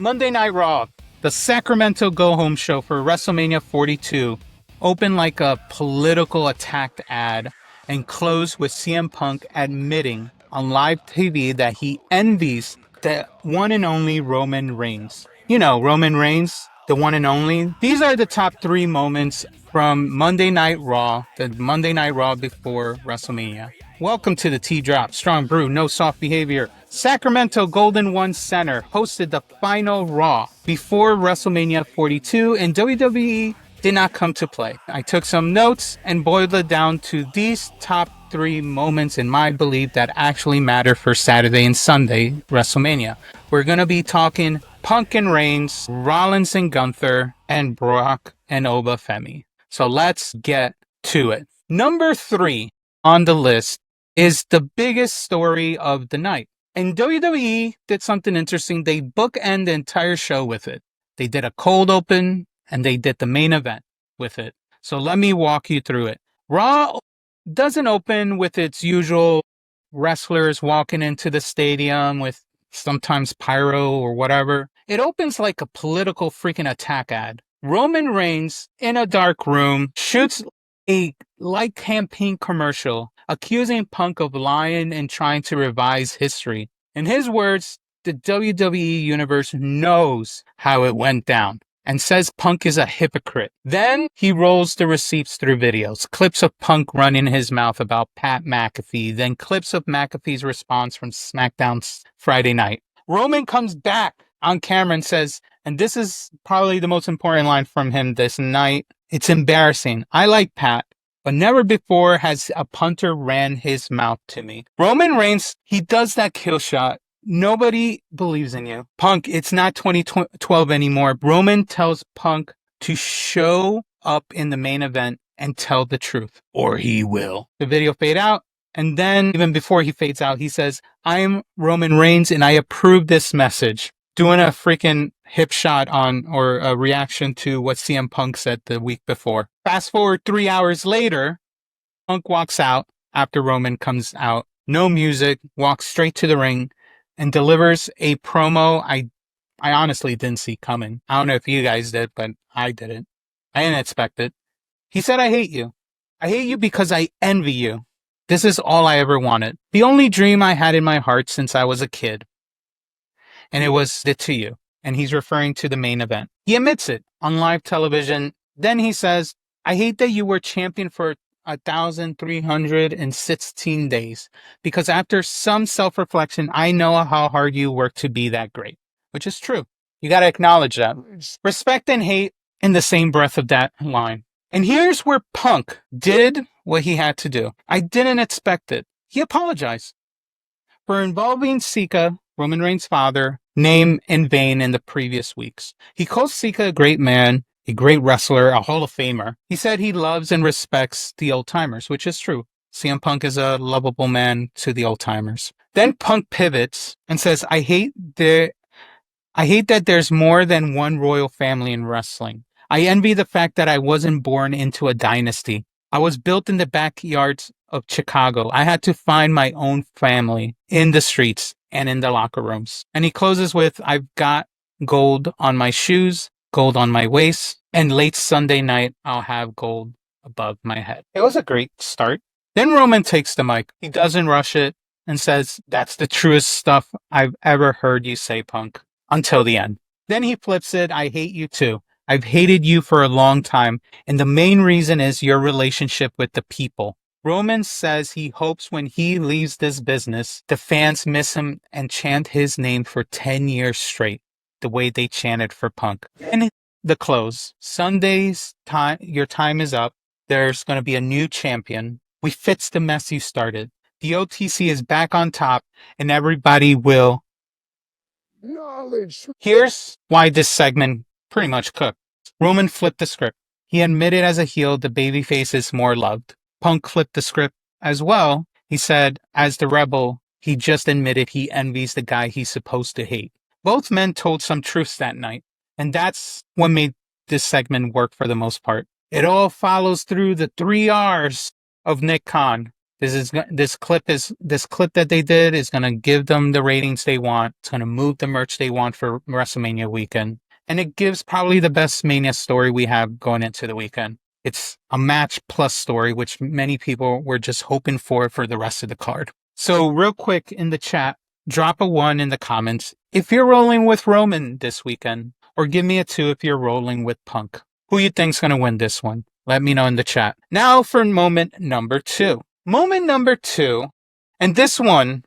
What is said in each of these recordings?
Monday Night Raw, the Sacramento go-home show for WrestleMania 42, opened like a political attack ad and closed with CM Punk admitting on live TV that he envies the one and only Roman Reigns. You know, Roman Reigns, the one and only. These are the top 3 moments from Monday Night Raw, the Monday Night Raw before WrestleMania. Welcome to the T-Drop, Strong Brew, No Soft Behavior. Sacramento Golden One Center hosted the final Raw before WrestleMania 42, and WWE did not come to play. I took some notes and boiled it down to these top 3 moments in my belief that actually matter for Saturday and Sunday WrestleMania. We're going to be talking Punk and Reigns, Rollins and Gunther, and Brock and Oba Femi. So let's get to it. Number 3 on the list is the biggest story of the night. And WWE did something interesting. They bookend the entire show with it. They did a cold open and they did the main event with it. So let me walk you through it. Raw doesn't open with its usual wrestlers walking into the stadium with sometimes pyro or whatever. It opens like a political freaking attack ad. Roman Reigns in a dark room shoots a light campaign commercial accusing Punk of lying and trying to revise history. In his words, the WWE universe knows how it went down and says Punk is a hypocrite. Then he rolls the receipts through videos, clips of Punk running his mouth about Pat McAfee, then clips of McAfee's response from SmackDown Friday night. Roman comes back on camera and says, and this is probably the most important line from him this night, "It's embarrassing. I like Pat, but never before has a punter ran his mouth to me." Roman Reigns, he does that kill shot. Nobody believes in you. Punk, it's not 2012 anymore. Roman tells Punk to show up in the main event and tell the truth, or he will. The video fade out, and then even before he fades out, he says, "I'm Roman Reigns and I approve this message." Doing a freaking hip shot on, or a reaction to what CM Punk said the week before. Fast forward 3 hours later, Punk walks out after Roman comes out. No music, walks straight to the ring and delivers a promo I honestly didn't see coming. I don't know if you guys did, but I didn't. I didn't expect it. He said, "I hate you. I hate you because I envy you. This is all I ever wanted. The only dream I had in my heart since I was a kid. And it was it to you." And he's referring to the main event. He admits it on live television. Then he says, "I hate that you were champion for 1,316 days, because after some self-reflection, I know how hard you worked to be that great," which is true. You got to acknowledge that. Respect and hate in the same breath of that line. And here's where Punk did what he had to do. I didn't expect it. He apologized for involving Sika, Roman Reigns' father, name in vain in the previous weeks. He calls Sika a great man, a great wrestler, a Hall of Famer. He said he loves and respects the old timers, which is true. CM Punk is a lovable man to the old timers. Then Punk pivots and says, I hate that there's more than one royal family in wrestling. I envy the fact that I wasn't born into a dynasty. I was built in the backyards of Chicago. I had to find my own family in the streets and in the locker rooms." And he closes with, "I've got gold on my shoes, gold on my waist, and late Sunday night, I'll have gold above my head." It was a great start. Then Roman takes the mic. He doesn't rush it and says, "That's the truest stuff I've ever heard you say, Punk," until the end. Then he flips it, "I hate you too. I've hated you for a long time, and the main reason is your relationship with the people." Roman says he hopes when he leaves this business, the fans miss him and chant his name for 10 years straight, the way they chanted for Punk. And the close. Sunday's time, your time is up. There's going to be a new champion. We fixed the mess you started. The OTC is back on top, and everybody will. Here's why this segment pretty much cooked. Roman flipped the script. He admitted as a heel the babyface is more loved. Punk flipped the script as well. He said, as the rebel, he just admitted he envies the guy he's supposed to hate. Both men told some truths that night, and that's what made this segment work for the most part. It all follows through the 3 R's of Nick Khan. This clip that they did is gonna give them the ratings they want. It's gonna move the merch they want for WrestleMania weekend, and it gives probably the best Mania story we have going into the weekend. It's a match plus story, which many people were just hoping for the rest of the card. So real quick in the chat, drop a 1 in the comments if you're rolling with Roman this weekend, or give me a 2 if you're rolling with Punk. Who you think's gonna win this one? Let me know in the chat. Now for moment number 2. Moment number 2, and this one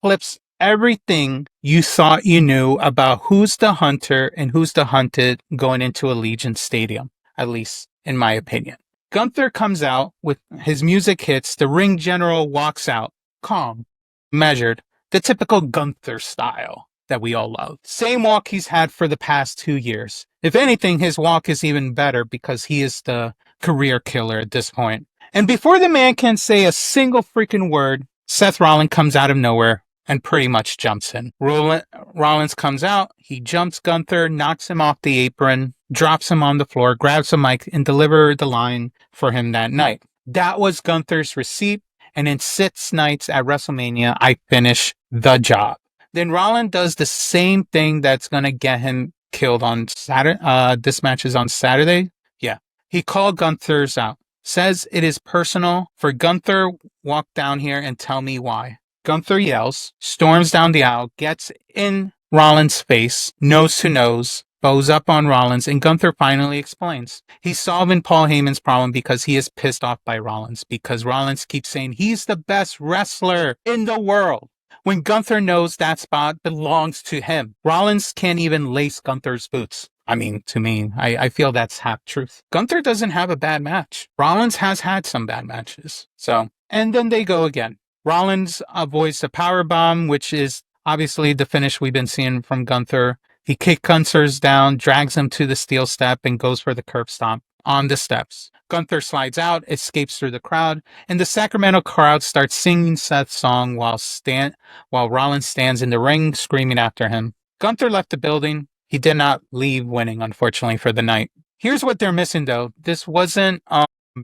flips everything you thought you knew about who's the hunter and who's the hunted going into Allegiant Stadium, at least in my opinion. Gunther comes out with his music hits, the ring general walks out, calm, measured, the typical Gunther style that we all love. Same walk he's had for the past 2 years. If anything, his walk is even better because he is the career killer at this point. And before the man can say a single freaking word, Seth Rollins comes out of nowhere and pretty much jumps in. Rollins comes out, he jumps Gunther, knocks him off the apron, drops him on the floor, grabs a mic, and delivers the line for him that night. That was Gunther's receipt, and in 6 nights at WrestleMania, I finish the job. Then Rollins does the same thing that's going to get him killed on Saturday. This match is on Saturday. Yeah. He called Gunther's out. Says it is personal for Gunther, walk down here and tell me why. Gunther yells, storms down the aisle, gets in Rollins' face, nose to nose, bows up on Rollins, and Gunther finally explains. He's solving Paul Heyman's problem because he is pissed off by Rollins, because Rollins keeps saying he's the best wrestler in the world, when Gunther knows that spot belongs to him. Rollins can't even lace Gunther's boots. I mean, to me, I feel that's half truth. Gunther doesn't have a bad match. Rollins has had some bad matches. So, and then they go again. Rollins avoids the powerbomb, which is obviously the finish we've been seeing from Gunther. He kicks Gunther's down, drags him to the steel step, and goes for the curb stomp on the steps. Gunther slides out, escapes through the crowd, and the Sacramento crowd starts singing Seth's song while Rollins stands in the ring screaming after him. Gunther left the building. He did not leave winning, unfortunately, for the night. Here's what they're missing, though. This wasn't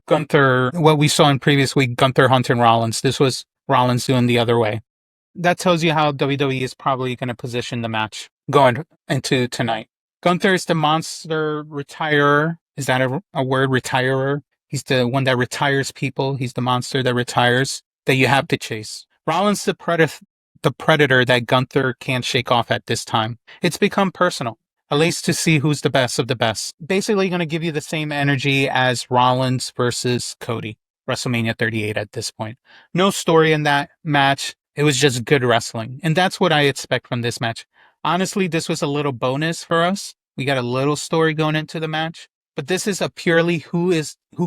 Gunther, what we saw in previous week, Gunther hunting Rollins. This was Rollins doing the other way. That tells you how WWE is probably going to position the match going into tonight. Gunther is the monster retirer. Is that a word, retirer? He's the one that retires people. He's the monster that retires, that you have to chase. Rollins the predator that Gunther can't shake off at this time. It's become personal, at least to see who's the best of the best. Basically going to give you the same energy as Rollins versus Cody, WrestleMania 38 at this point. No story in that match. It was just good wrestling. And that's what I expect from this match. Honestly, this was a little bonus for us. We got a little story going into the match. But this is a purely who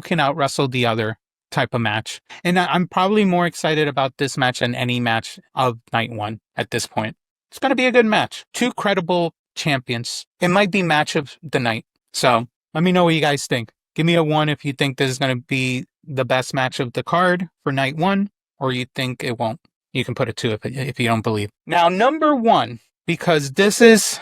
can out wrestle the other type of match. And I'm probably more excited about this match than any match of night 1 at this point. It's going to be a good match. 2 credible champions. It might be match of the night. So let me know what you guys think. Give me a 1 if you think this is going to be the best match of the card for night 1, or you think it won't. You can put a 2 if you don't believe. Now, number 1, because this is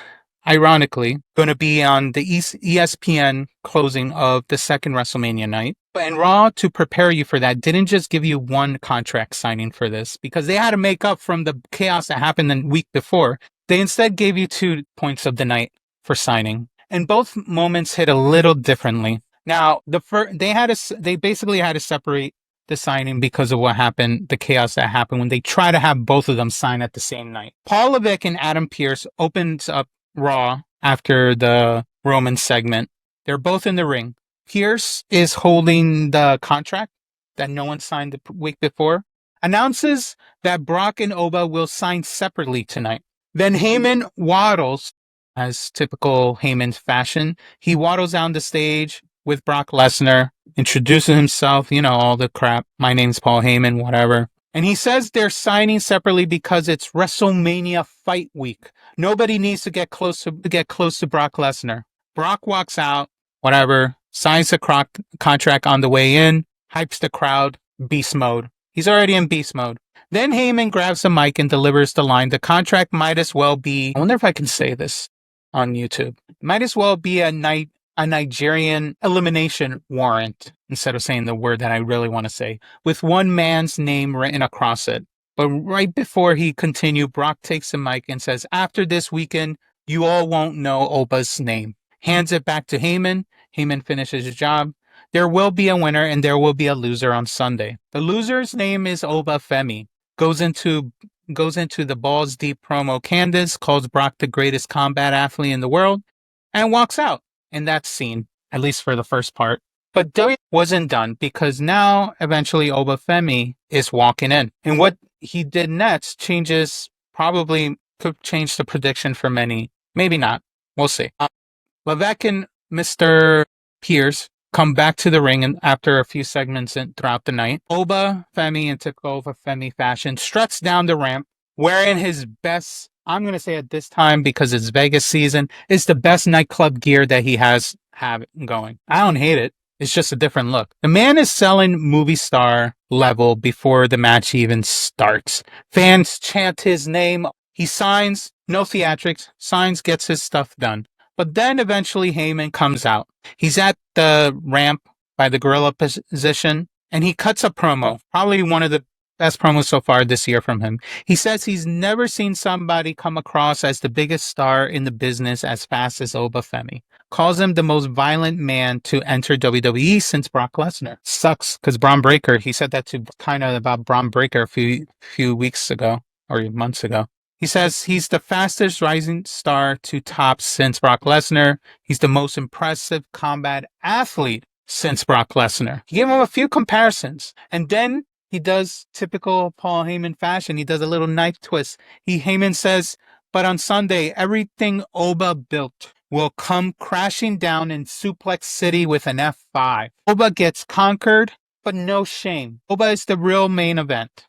ironically going to be on the ESPN closing of the second WrestleMania night. And Raw, to prepare you for that, didn't just give you 1 contract signing for this, because they had to make up from the chaos that happened the week before. They instead gave you 2 points of the night for signing, and both moments hit a little differently. Now, they basically had to separate the signing because of what happened, the chaos that happened when they try to have both of them sign at the same night. Paul Levesque and Adam Pearce opens up Raw after the Roman segment. They're both in the ring. Pearce is holding the contract that no one signed the week before, announces that Brock and Oba will sign separately tonight. Then Heyman waddles, as typical Heyman fashion. He waddles down the stage with Brock Lesnar, introduces himself, all the crap. My name's Paul Heyman, whatever. And he says they're signing separately because it's WrestleMania fight week. Nobody needs to get close to Brock Lesnar. Brock walks out, whatever, signs the contract on the way in, hypes the crowd, beast mode. He's already in beast mode. Then Heyman grabs the mic and delivers the line. The contract might as well be, I wonder if I can say this on YouTube, might as well be a a Nigerian elimination warrant, instead of saying the word that I really want to say, with one man's name written across it. But right before he continued, Brock takes the mic and says, after this weekend, you all won't know Oba's name. Hands it back to Heyman. Heyman finishes his job. There will be a winner and there will be a loser on Sunday. The loser's name is Oba Femi. Goes into the balls deep promo Candace, calls Brock the greatest combat athlete in the world, and walks out. And that's seen, at least for the first part. But W wasn't done because now eventually Oba Femi is walking in. And what he did next probably could change the prediction for many. Maybe not. We'll see. Levesque and Mr. Pierce come back to the ring and after a few segments throughout the night. Oba Femi, in typical Femi fashion, struts down the ramp wearing his best, I'm going to say at this time because it's Vegas season, is the best nightclub gear that he has going. I don't hate it. It's just a different look. The man is selling movie star level before the match even starts. Fans chant his name. He signs, no theatrics, signs, gets his stuff done. But then eventually Heyman comes out. He's at the ramp by the gorilla position, and he cuts a promo. Probably one of the best promos so far this year from him. He says he's never seen somebody come across as the biggest star in the business as fast as Oba Femi. Calls him the most violent man to enter WWE since Brock Lesnar. Sucks, because Braun Breaker, he said that to kind of about Braun Breaker a few weeks ago, or months ago. He says he's the fastest rising star to top since Brock Lesnar. He's the most impressive combat athlete since Brock Lesnar. He gave him a few comparisons. And then he does typical Paul Heyman fashion. He does a little knife twist. Heyman says, but on Sunday, everything Oba built will come crashing down in Suplex City with an F5. Oba gets conquered, but no shame. Oba is the real main event.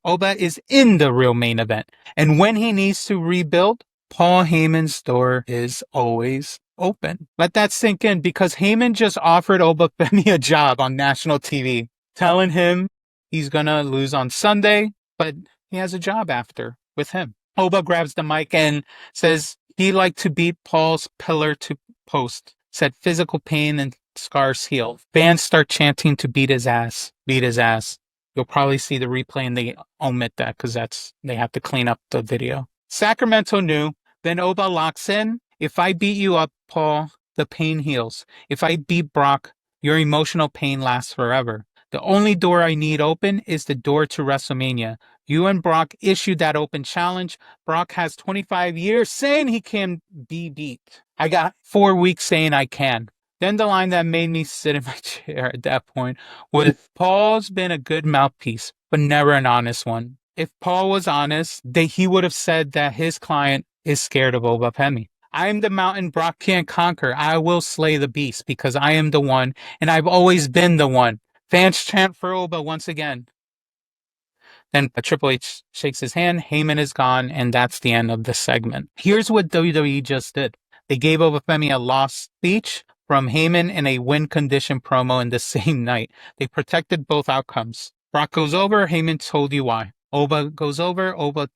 Oba is in the real main event. And when he needs to rebuild, Paul Heyman's door is always open. Let that sink in because Heyman just offered Oba Femi a job on national TV, telling him he's gonna lose on Sunday, but he has a job after with him. Oba grabs the mic and says he liked to beat Paul's pillar to post. Said physical pain and scars heal. Fans start chanting to beat his ass. Beat his ass. You'll probably see the replay and they omit that because they have to clean up the video. Sacramento knew. Then Oba locks in. If I beat you up, Paul, the pain heals. If I beat Brock, your emotional pain lasts forever. The only door I need open is the door to WrestleMania. You and Brock issued that open challenge. Brock has 25 years saying he can be beat. I got 4 weeks saying I can. Then the line that made me sit in my chair at that point was, Paul's been a good mouthpiece, but never an honest one. If Paul was honest, he would have said that his client is scared of Oba Femi. I am the mountain Brock can't conquer. I will slay the beast because I am the one, and I've always been the one. Fans chant for Oba once again. Then Triple H shakes his hand, Heyman is gone, and that's the end of the segment. Here's what WWE just did. They gave Oba Femi a lost speech from Heyman and a win condition promo in the same night. They protected both outcomes. Brock goes over, Heyman told you why. Oba goes over, Oba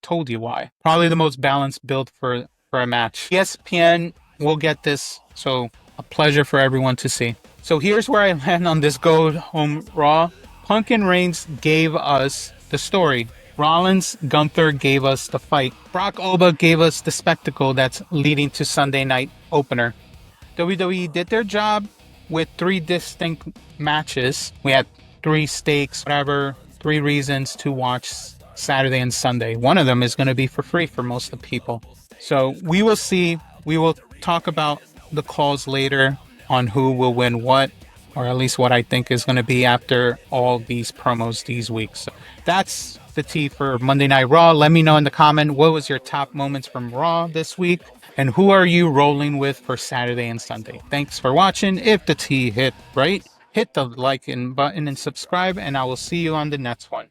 told you why. Probably the most balanced build for a match. ESPN will get this, so a pleasure for everyone to see. So here's where I land on this Go Home Raw. Punk and Reigns gave us the story. Rollins, Gunther gave us the fight. Brock Oba gave us the spectacle that's leading to Sunday night opener. WWE did their job with 3 distinct matches. We had 3 stakes, 3 reasons to watch Saturday and Sunday. One of them is going to be for free for most of the people. So we will see. We will talk about the calls later on who will win what, or at least what I think is going to be after all these promos these weeks. So that's the tea for Monday Night Raw. Let me know in the comment what was your top moments from Raw this week, and who are you rolling with for Saturday and Sunday. Thanks for watching. If the tea hit right, hit the like button and subscribe, and I will see you on the next one.